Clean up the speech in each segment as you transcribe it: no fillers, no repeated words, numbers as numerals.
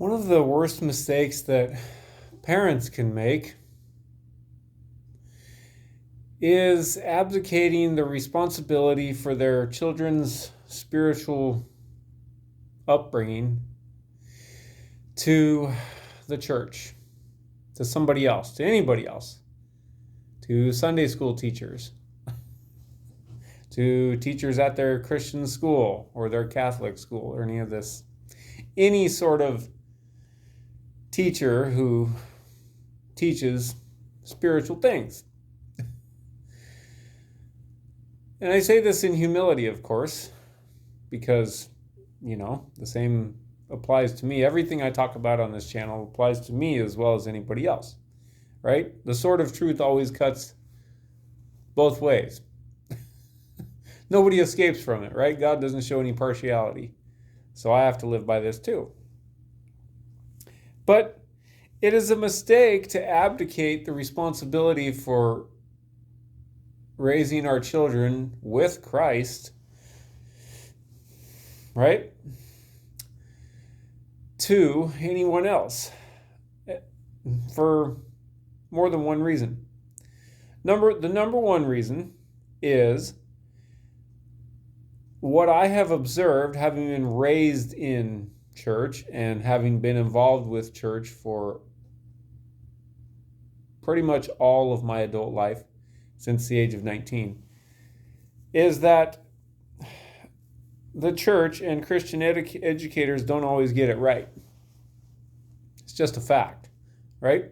One of the worst mistakes that parents can make is abdicating the responsibility for their children's spiritual upbringing to the church, to somebody else, to anybody else, to Sunday school teachers, to teachers at their Christian school or their Catholic school or any of this. Any sort of teacher who teaches spiritual things. And I say this in humility, of course, because, the same applies to me. Everything I talk about on this channel applies to me as well as anybody else, right? The sword of truth always cuts both ways. Nobody escapes from it, right? God doesn't show any partiality. So I have to live by this too. But it is a mistake to abdicate the responsibility for raising our children with Christ, right, to anyone else for more than one reason. The number one reason is what I have observed, having been raised in church and having been involved with church for pretty much all of my adult life since the age of 19, is that the church and Christian educators don't always get it right. It's just a fact, right?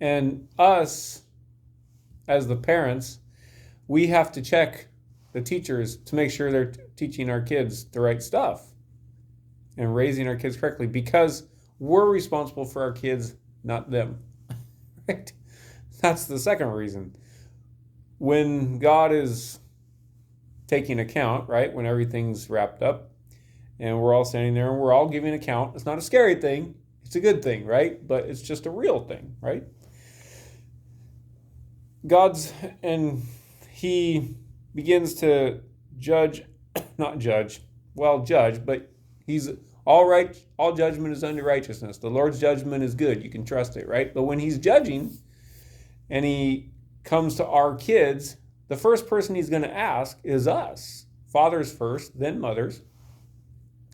And us, as the parents, we have to check the teachers to make sure they're teaching our kids the right stuff and raising our kids correctly, because we're responsible for our kids, not them, right? That's the second reason. When God is taking account, right, when everything's wrapped up and we're all standing there and we're all giving account, it's not a scary thing, it's a good thing, right? But it's just a real thing, right? He begins to judge, but he's all right. All judgment is unto righteousness. The Lord's judgment is good. You can trust it, right? But when he's judging and he comes to our kids, the first person he's going to ask is us. Fathers first, then mothers.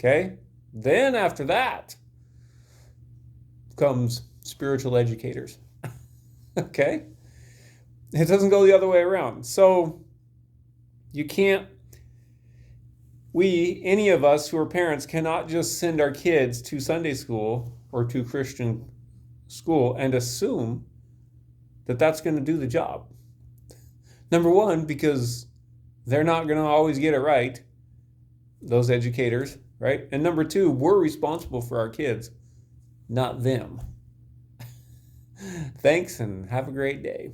Okay? Then after that comes spiritual educators. Okay? It doesn't go the other way around. So any of us who are parents cannot just send our kids to Sunday school or to Christian school and assume that that's going to do the job. Number one, because they're not going to always get it right, those educators, right? And number two, we're responsible for our kids, not them. Thanks, and have a great day.